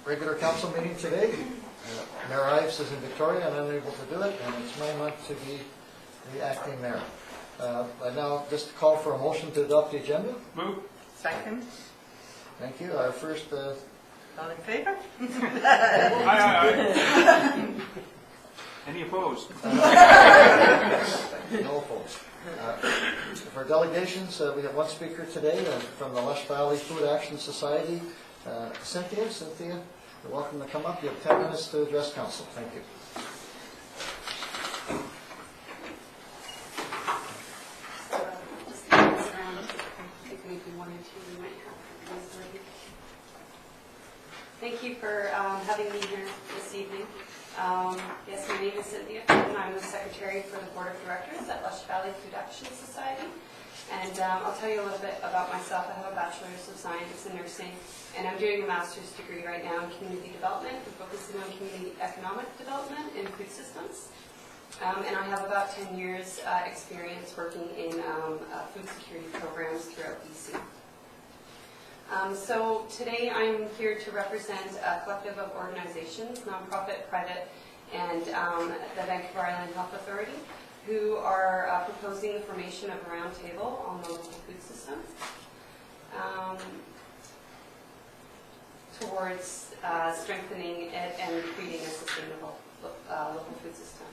regular council meeting today. Mayor Ives is in Victoria and unable to do it, and it's my month to be the acting mayor. I now just call for a motion to adopt the agenda. Move. Second. Thank you. Our first... All in favor? Aye. Any opposed? No opposed. For delegations, we have one speaker today from the Lush Valley Food Action Society. Cynthia, you're welcome to come up. You have 10 minutes to address council. Thank you. Thank you for having me here this evening. Yes, my name is Cynthia, and I'm the Secretary for the Board of Directors at Lush Valley Food Action Society. And I'll tell you a little bit about myself. I have a Bachelor's of Science in Nursing, and I'm doing a Master's degree right now in Community Development. I'm focusing on community economic development in food systems. And I have about 10 years experience working in food security programs throughout BC. So today I'm here to represent a collective of organizations, nonprofit, private, and the Vancouver Island Health Authority, who are proposing the formation of a roundtable on the local food system towards strengthening it and creating a sustainable local food system.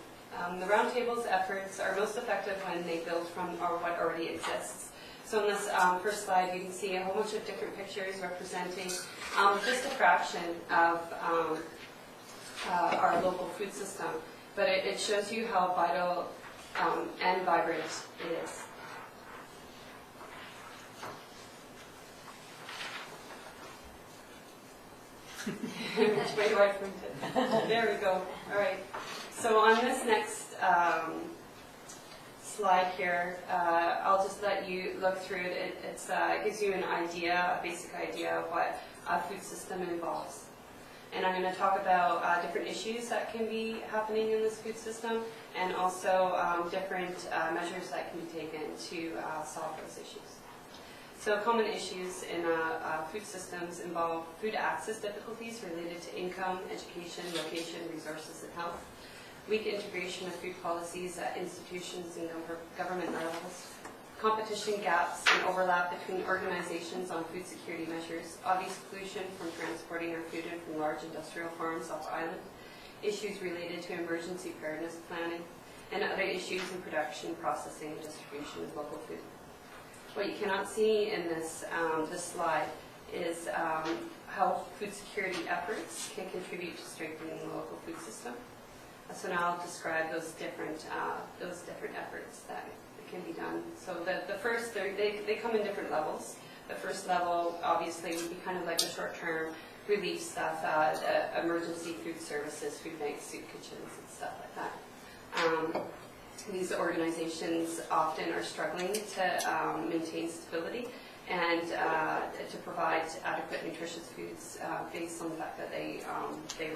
The roundtable's efforts are most effective when they build from what already exists. So in this first slide, you can see a whole bunch of different pictures representing just a fraction of our local food system, but it shows you how vital and vibrant it is. Which way do I print it? There we go. All right. So on this next slide here, I'll just let you look through it. It gives you an idea, a basic idea of what a food system involves. And I'm going to talk about different issues that can be happening in this food system, and also different measures that can be taken to solve those issues. So common issues in food systems involve food access difficulties related to income, education, location, resources, and health. Weak integration of food policies at institutions and government levels, competition gaps and overlap between organizations on food security measures, obvious pollution from transporting our food in from large industrial farms off island, issues related to emergency preparedness planning, and other issues in production, processing, and distribution of local food. What you cannot see in this slide is how food security efforts can contribute to strengthening the local food system. So now I'll describe those different efforts that can be done. So the first, they come in different levels. The first level obviously would be kind of like the short-term relief stuff, emergency food services, food banks, soup kitchens, and stuff like that. These organizations often are struggling to maintain stability and to provide adequate nutritious foods based on the fact that they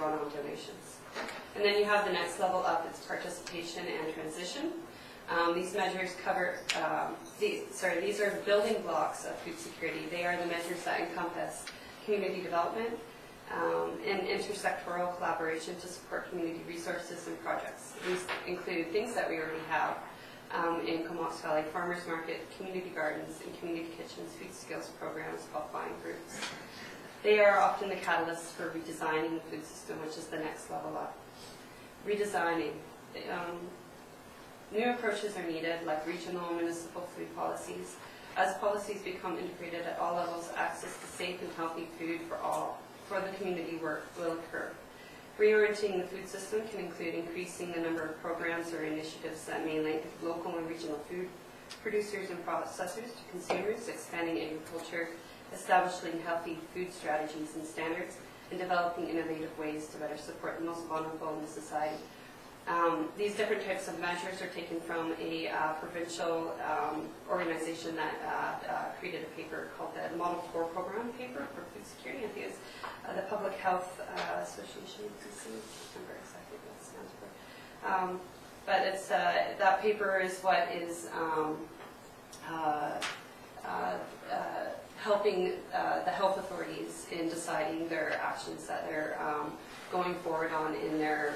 run on donations. And then you have the next level up, it's participation and transition. These measures cover, these are building blocks of food security. They are the measures that encompass community development and intersectoral collaboration to support community resources and projects. These include things that we already have in Comox Valley Farmers Market, community gardens, and community kitchens, food skills programs, bulk buying groups. They are often the catalysts for redesigning the food system, which is the next level up. Redesigning. New approaches are needed, like regional and municipal food policies. As policies become integrated at all levels, access to safe and healthy food for the community work will occur. Reorienting the food system can include increasing the number of programs or initiatives that may link local and regional food producers and processors to consumers, expanding agriculture, establishing healthy food strategies and standards, and developing innovative ways to better support the most vulnerable in the society. These different types of measures are taken from a provincial organization that created a paper called the Model 4 Program paper for food security. I think it's the Public Health Association. I can't remember exactly what it stands for. But it's that paper is what is helping the health authorities in deciding their actions that they're going forward on in their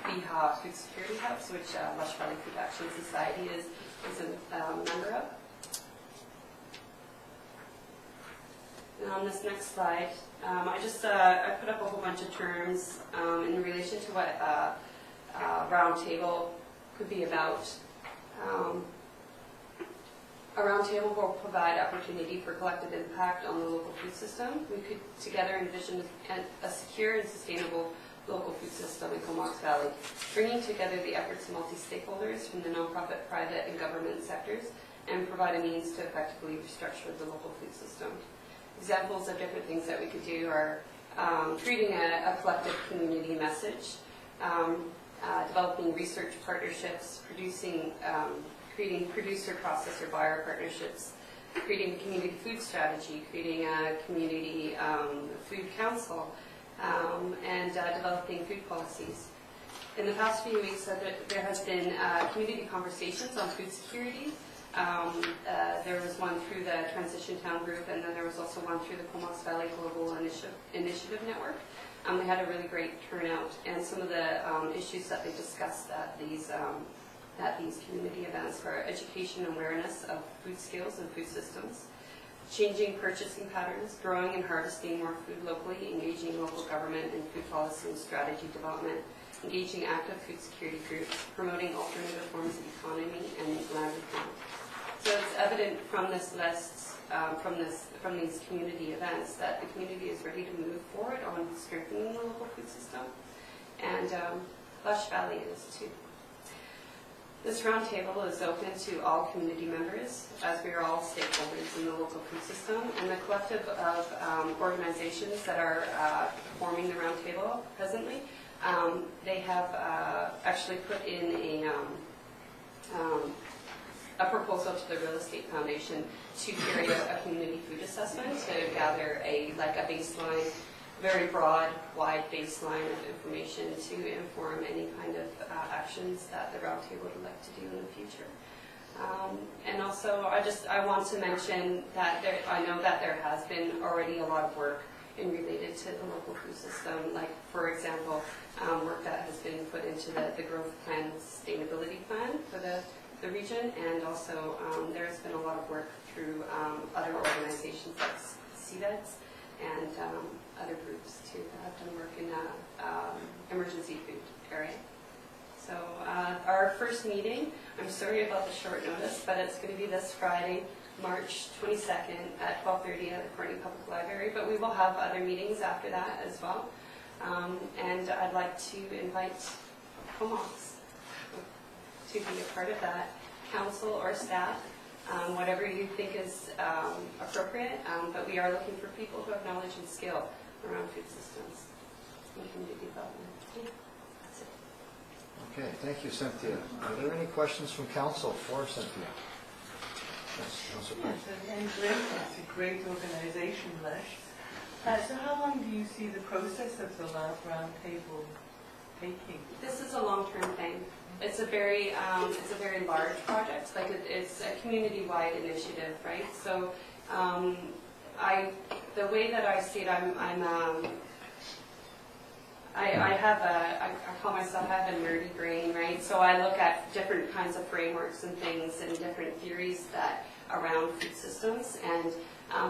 BHA Food Security Hubs, which Lush Valley Food Action Society is a member of. And on this next slide, I put up a whole bunch of terms in relation to what roundtable could be about. A roundtable will provide opportunity for collective impact on the local food system. We could together envision a secure and sustainable local food system in Comox Valley, bringing together the efforts of multi-stakeholders from the nonprofit, private, and government sectors, and provide a means to effectively restructure the local food system. Examples of different things that we could do are creating a collective community message, developing research partnerships, creating producer, processor, buyer partnerships, creating a community food strategy, creating a community food council, and developing food policies. In the past few weeks, there has been community conversations on food security. There was one through the Transition Town Group, and then there was also one through the Comox Valley Global Initiative Network. They had a really great turnout, and some of the issues that they discussed at these community events were education and awareness of food skills and food systems, changing purchasing patterns, growing and harvesting more food locally, engaging local government in food policy and strategy development, engaging active food security groups, promoting alternative forms of economy, and land reform. So it's evident from this list, from these community events, that the community is ready to move forward on strengthening the local food system, and Lush Valley is too. This roundtable is open to all community members, as we are all stakeholders in the local food system, and the collective of organizations that are forming the roundtable presently, they have actually put in a proposal to the Real Estate Foundation to carry out a community food assessment to gather a baseline, very broad, wide baseline of information to inform any kind of actions that the roundtable would like to do in the future. And also, I want to mention that I know that there has been already a lot of work related to the local food system, like, for example, work that has been put into the growth plan, sustainability plan for the region, and also there's been a lot of work through other organizations like CDEDS and other groups too that have done work in the emergency food area. So our first meeting, I'm sorry about the short notice, but it's going to be this Friday, March 22nd at 12:30 at the Courtney Public Library, but we will have other meetings after that as well. And I'd like to invite Comox to be a part of that, council or staff, whatever you think is appropriate, but we are looking for people who have knowledge and skill around food systems and community development. Yeah, that's it. Okay, thank you, Cynthia. Are there any questions from council for Cynthia? Yes, Councilor Price. And it's a great organization, Lush. So how long do you see the process of the last roundtable taking? This is a long-term thing. It's a very large project. Like it's a community-wide initiative, right? So, the way that I see it, I call myself, I have a nerdy brain, right? So I look at different kinds of frameworks and things and different theories that around food systems, and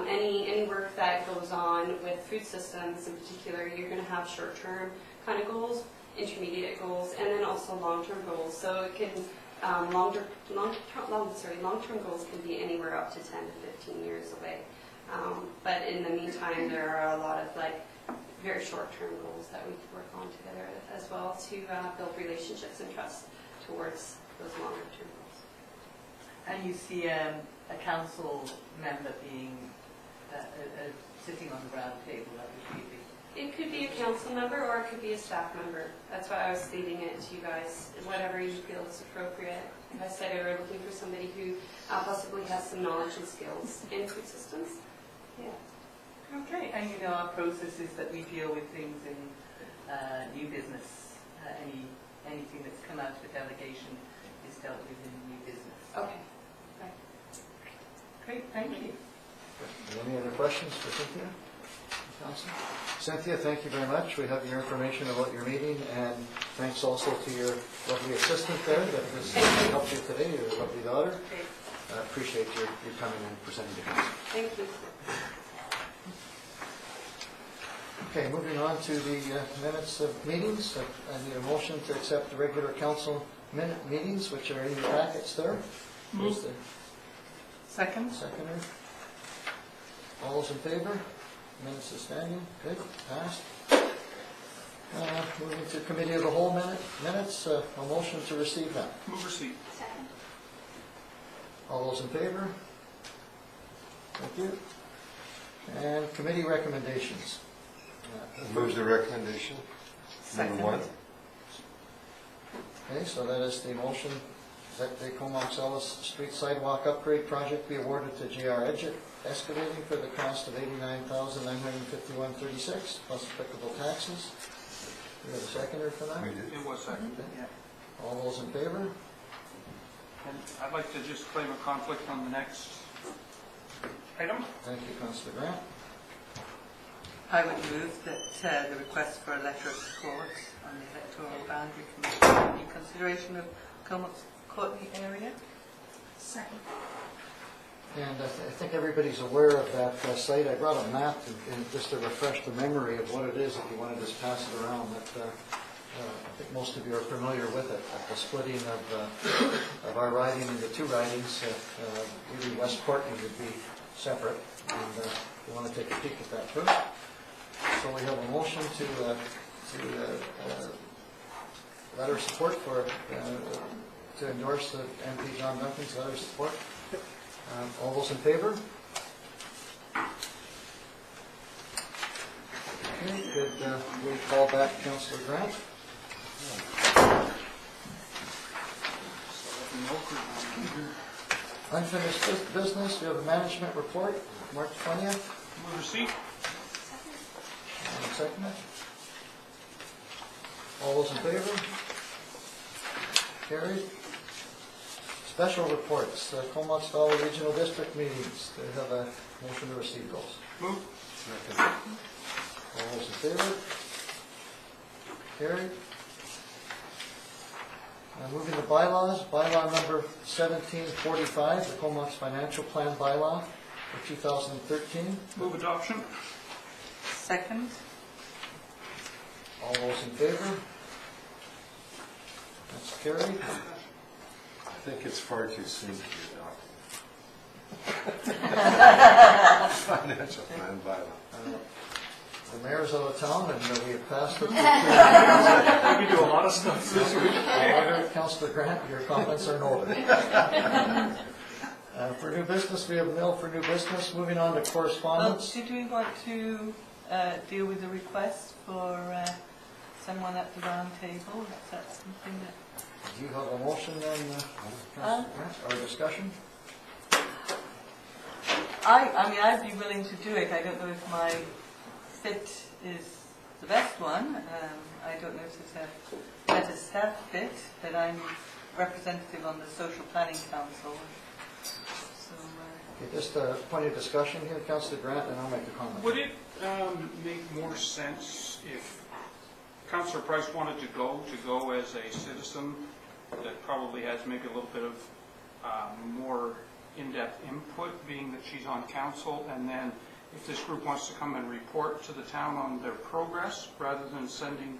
any work that goes on with food systems in particular, you're going to have short-term kind of goals, intermediate goals, and then also long-term goals. So it can long-term goals can be anywhere up to 10 to 15 years away. But in the meantime, there are a lot of very short-term goals that we can work on together as well to build relationships and trust towards those longer-term goals. And you see a council member being sitting on the round table, that would be. It could be a council member or it could be a staff member. That's why I was leaving it to you guys, whatever you feel is appropriate. Like I said, we're looking for somebody who possibly has some knowledge and skills in food systems. Yeah. Okay, and our process is that we deal with things in new business. Anything that's come out of the delegation is dealt with in new business. Okay. Right. Great, thank you. Any other questions for Cynthia? Council? Cynthia, thank you very much. We have your information about your meeting, and thanks also to your lovely assistant there that has helped you today, your lovely daughter. Okay. I appreciate your coming and presenting to council. Thank you. Okay, moving on to the minutes of meetings. I need a motion to accept the regular council minute meetings, which are in your packets there. Move. Who's the Second? seconder? All those in favor? Minutes is standing. Good, passed. Moving to committee of the whole minutes, a motion to receive them. Move receipt. Second. All those in favor? Thank you. And committee recommendations. Move the recommendation. Number one. Okay, so that is the motion that the Comox Ellis Street Sidewalk Upgrade Project be awarded to JR Excavating for the cost of $89,951.36 plus applicable taxes. We have a seconder for that? We did. It was second. Yeah. All those in favor? And I'd like to just claim a conflict on the next item. Thank you, Councillor Grant. I would move that the request for a letter of support on the electoral boundary committee in consideration of Comox Courtney area. Second. And I think everybody's aware of that site. I brought a map and just to refresh the memory of what it is if you want to just pass it around. That I think most of you are familiar with it. The splitting of our riding into two ridings. Really West Courtney would be separate. And we want to take a peek at that first. So we have a motion to letter of support for to endorse the MP John Duncan's letter of support. All those in favor? Okay, could we call back Councillor Grant? Unfinished business, we have a management report, March 20th. Move receipt. Second it. All those in favor? Carried. Special reports, Comox Valley Regional District meetings. They have a motion to receive those. Move. Second. All those in favor? Carried. Moving to bylaws, bylaw number 1745, the Comox Financial Plan bylaw for 2013. Move adoption. Second? All those in favor? That's carried. I think it's far too soon to be adopted. Financial plan bylaw. The mayor's out of town and we have passed it. We can do a lot of stuff this week. Councillor Grant, your comments are noted. For new business, we have nil for new business. Moving on to correspondence. Did we want to deal with the request for someone at the round table? Is that something that... Do you have a motion then, Councillor Grant, or discussion? I mean, I'd be willing to do it. I don't know if my fit is the best one. I don't know if it's a better staff fit, but I'm representative on the Social Planning Council. So, Okay, just a point of discussion here, Councillor Grant, and I'll make a comment. Would it make more sense if Councillor Price wanted to go as a citizen that probably has maybe a little bit of more in-depth input, being that she's on council, and then if this group wants to come and report to the town on their progress, rather than sending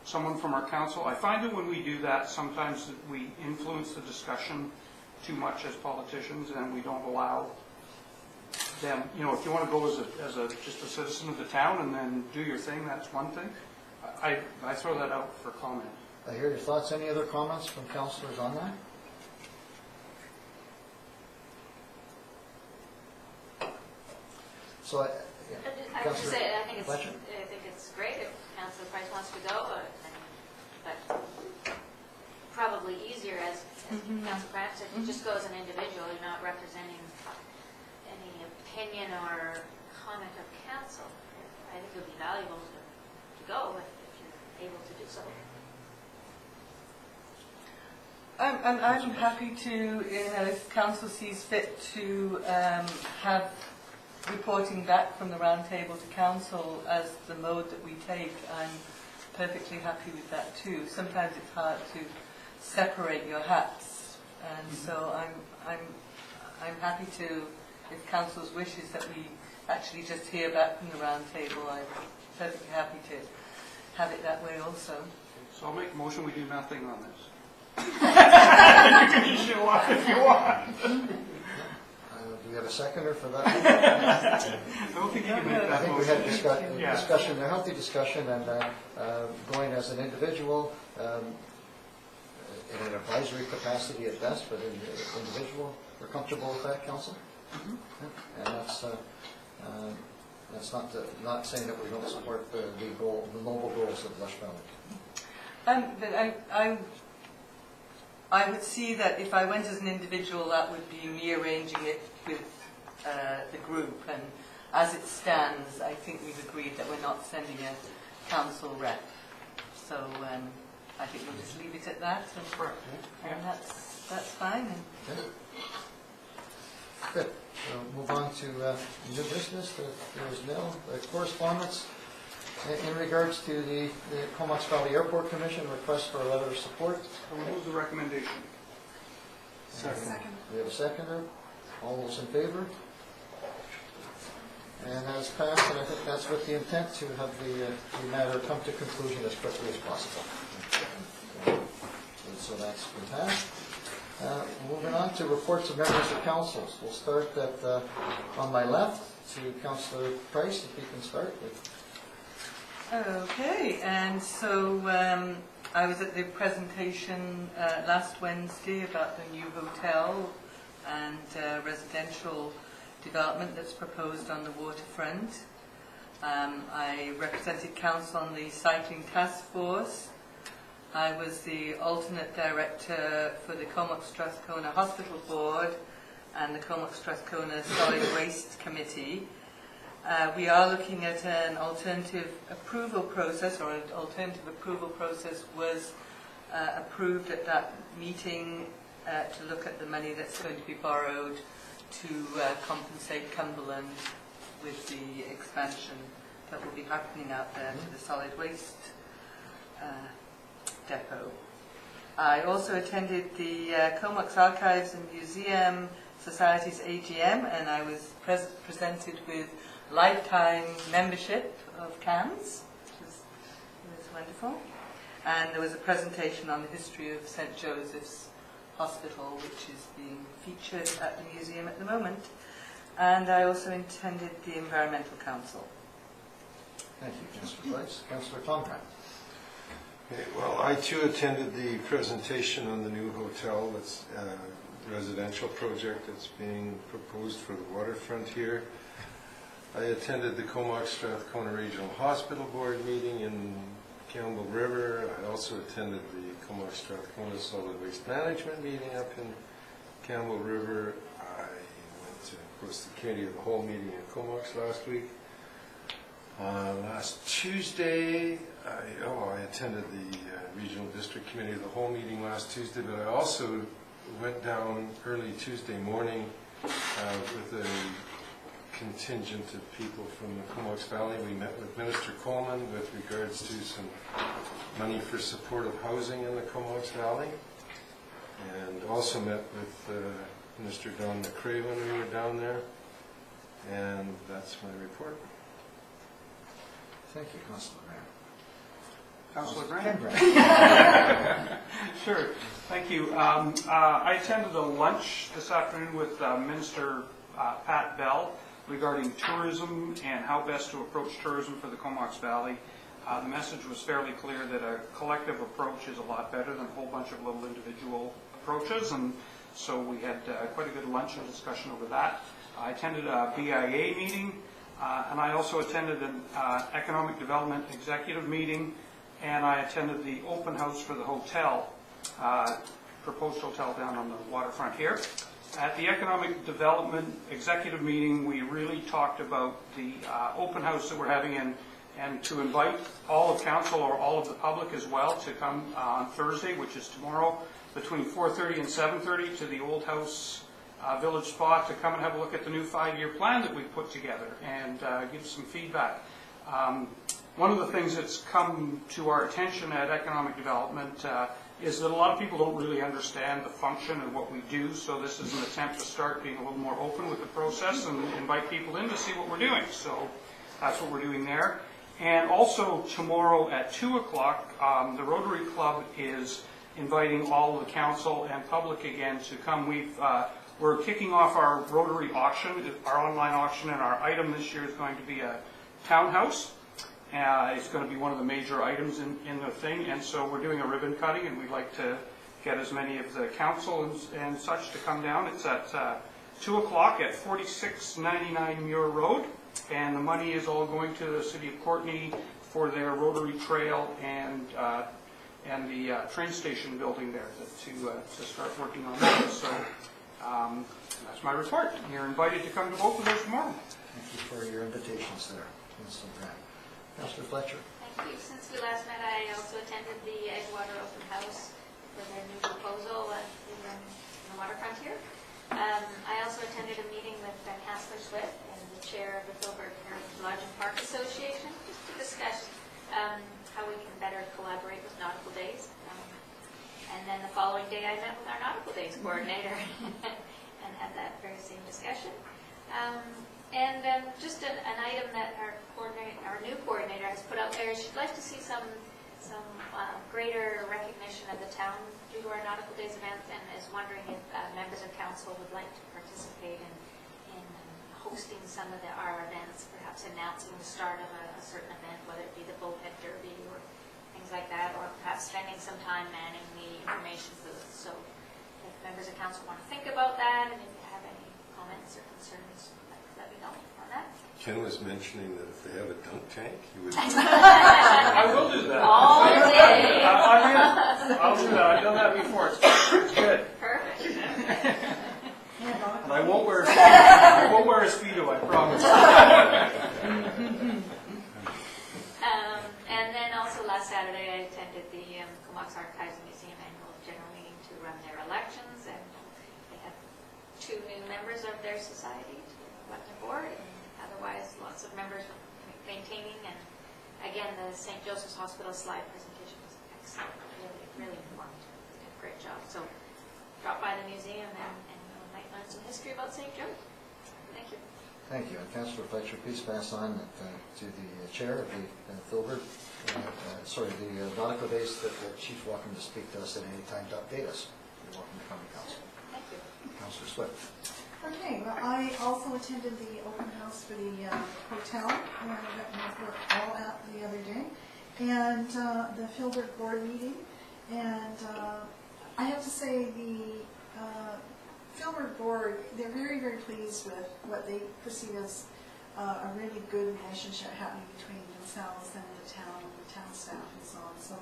someone from our council? I find that when we do that, sometimes we influence the discussion too much as politicians, and we don't allow them, you know, if you want to go as just a citizen of the town and then do your thing, that's one thing. I throw that out for comment. I hear your thoughts. Any other comments from councillors on that? So, I have to say, I think it's great if Councillor Price wants to go, but probably easier as Councillor Price said, just go as an individual. You're not representing any opinion or comment of council. I think it would be valuable to go if you're able to do so. I'm happy to, if council sees fit, to have reporting back from the roundtable to council as the mode that we take, I'm perfectly happy with that too. Sometimes it's hard to separate your hats, and so I'm happy to, if council's wish is that we actually just hear back from the roundtable, I'm perfectly happy to have it that way also. So I'll make a motion, we do nothing on this. You should watch if you want. Do we have a seconder for that? I don't think you can make I that think we had motion. Yeah. discussion, a healthy discussion, and going as an individual, in an advisory capacity at best, but in individual, we're comfortable with that, council? Yeah. And that's not saying that we don't support the noble goals of Lush Valley. But I would see that if I went as an individual, that would be me arranging it with the group, and as it stands, I think we've agreed that we're not sending a council rep. So I think we'll just leave it at that, and that's fine. Okay. Good. We'll move on to new business. There is no correspondence in regards to the Comox Valley Airport Commission request for a letter of support. I'll move the recommendation. Second. We have a seconder. All those in favor? And that is passed, and I think that's with the intent to have the matter come to conclusion as quickly as possible. And so that's been passed. Moving on to reports of members of councils. We'll start on my left to Councillor Price, if you can start with. Okay, and so I was at the presentation last Wednesday about the new hotel and residential development that's proposed on the waterfront. I represented council on the cycling task force. I was the alternate director for the Comox Strathcona Hospital Board and the Comox Strathcona Solid Waste Committee. We are looking at an alternative approval process, or an alternative approval process was approved at that meeting to look at the money that's going to be borrowed to compensate Cumberland with the expansion that will be happening out there to the solid waste depot. I also attended the Comox Archives and Museum Society's AGM, and I was presented with lifetime membership of CAMS, which was wonderful. And there was a presentation on the history of St. Joseph's Hospital, which is being featured at the museum at the moment. And I also attended the Environmental Council. Thank you, Councillor Price. Councillor Tomcat. Okay, well, I too attended the presentation on the new hotel. It's a residential project that's being proposed for the waterfront here. I attended the Comox Strathcona Regional Hospital Board meeting in Campbell River. I also attended the Comox Strathcona Solid Waste Management meeting up in Campbell River. I went to, of course, the Committee of the Whole meeting in Comox last week. Last Tuesday, I attended the Regional District Committee of the Whole meeting last Tuesday, but I also went down early Tuesday morning with a contingent of people from the Comox Valley. We met with Minister Coleman with regards to some money for supportive housing in the Comox Valley, and also met with Minister Don McCrae when we were down there, and that's my report. Thank you, Councillor Councillor Graham. Graham. Sure, thank you. I attended a lunch this afternoon with Minister Pat Bell regarding tourism and how best to approach tourism for the Comox Valley. The message was fairly clear that a collective approach is a lot better than a whole bunch of little individual approaches, and so we had quite a good lunch and discussion over that. I attended a BIA meeting, and I also attended an Economic Development Executive meeting, and I attended the open house for the hotel, proposed hotel down on the waterfront here. At the Economic Development Executive meeting, we really talked about the open house that we're having and to invite all of council or all of the public as well to come on Thursday, which is tomorrow, between 4:30 and 7:30 to the old house Village Spa to come and have a look at the new 5-year plan that we've put together and give some feedback. One of the things that's come to our attention at Economic Development is that a lot of people don't really understand the function and what we do, so this is an attempt to start being a little more open with the process and invite people in to see what we're doing. So that's what we're doing there. And also tomorrow at 2 o'clock, the Rotary Club is inviting all of the council and public again to come. We're kicking off our Rotary auction, our online auction, and our item this year is going to be a townhouse. It's going to be one of the major items in the thing, and so we're doing a ribbon cutting, and we'd like to get as many of the council and such to come down. It's at 2 o'clock at 4699 Muir Road, and the money is all going to the City of Courtenay for their Rotary Trail and the train station building there to start working on that. So that's my report. You're invited to come to both of those tomorrow. Thank you for your invitations there, Councillor Grant. Councillor Fletcher. Thank you. Since we last met, I also attended the Edgewater Open House for their new proposal in the waterfront here. I also attended a meeting with Councillor Swift and the chair of the Philbert Heritage Lodge and Park Association just to discuss how we can better collaborate with Nautical Days. And then the following day I met with our Nautical Days coordinator and had that very same discussion. Just an item that our new coordinator has put out there is she'd like to see some greater recognition of the town due to our Nautical Days event, and is wondering if members of council would like to participate in hosting some of our events, perhaps announcing the start of a certain event, whether it be the Bullhead Derby or things like that, or perhaps spending some time manning the information booth. So if members of council want to think about that, and if you have any comments or concerns, let me know on that. Ken was mentioning that if they have a dunk tank, he would... I will do that. All day. I'll do that. I've done that before. It's good. Perfect. And I won't wear a Speedo, I promise. And then also last Saturday I attended the Comox Archives Museum annual general meeting to run their elections, and they have 2 new members of their society to elect a board, and otherwise lots of members maintaining. And again, the St. Joseph's Hospital slide presentation was excellent, really informative. They did a great job. So drop by the museum and you might learn some history about St. Joe. Thank you. Thank you. And Councillor Fletcher, please pass on to the chair of the Philbert, the Nautical Days, that she's welcome to speak to us at any time to update us. You're welcome to come to council. Thank you. Councillor Swift. Okay, well, I also attended the open house for the hotel, and we were all out the other day, and the Philbert board meeting, and I have to say the Philbert board, they're very, very pleased with what they perceive as a really good relationship happening between themselves and the town staff and so on. So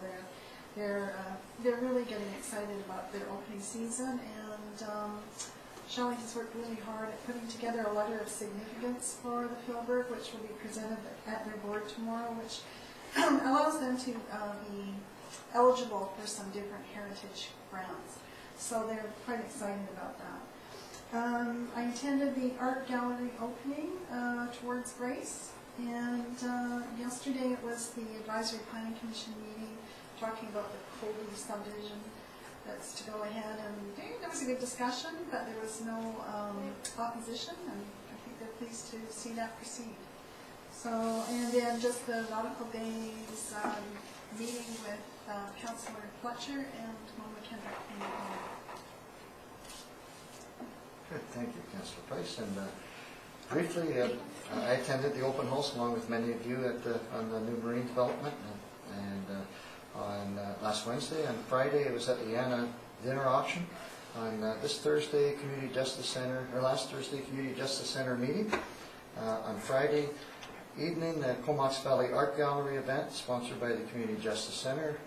they're really getting excited about their opening season, and Shelley has worked really hard at putting together a letter of significance for the Philbert, which will be presented at their board tomorrow, which allows them to be eligible for some different heritage grants. So they're quite excited about that. I attended the art gallery opening towards Grace, and yesterday it was the Advisory Planning Commission meeting talking about the Colby subdivision that's to go ahead, and there was a good discussion, but there was no opposition, and I think they're pleased to see that proceed. So, and then just the Nautical Days meeting with Councillor Fletcher and Mona Kendrick from the board. Good, thank you, Councillor Price. And briefly, I attended the open house along with many of you on the new marine development, and on last Wednesday. On Friday, it was at the Anna dinner auction. On this Thursday, Community Justice Center, or last Thursday, Community Justice Center meeting. On Friday evening, the Comox Valley Art Gallery event sponsored by the Community Justice Center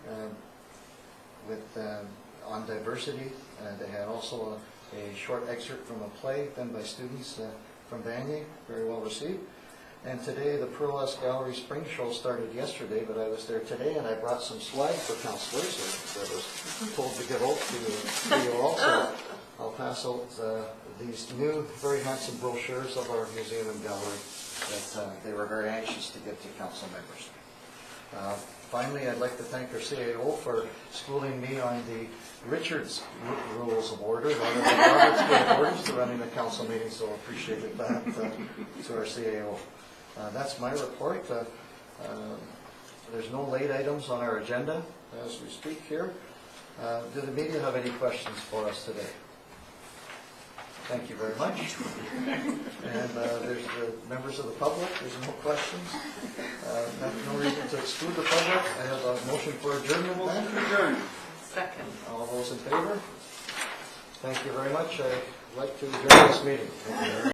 on diversity. They had also a short excerpt from a play done by students from Vanier, very well received. And today, the Pearl Gallery Spring Show started yesterday, but I was there today, and I brought some swag for councillors that I was told to give out to you all. So I'll pass out these new, very handsome brochures of our museum and gallery that they were very anxious to give to council members. Finally, I'd like to thank our CAO for schooling me on the Richards Rules of Order, rather than Robert's Rules of Orders to running the council meeting, so I appreciate that to our CAO. That's my report. There's no late items on our agenda as we speak here. Do the media have any questions for us today? Thank you very much. And there's the members of the public. There's no questions. No reason to exclude the public. I have a motion for adjournment. Second. All those in favor? Thank you very much. I'd like to adjourn this meeting.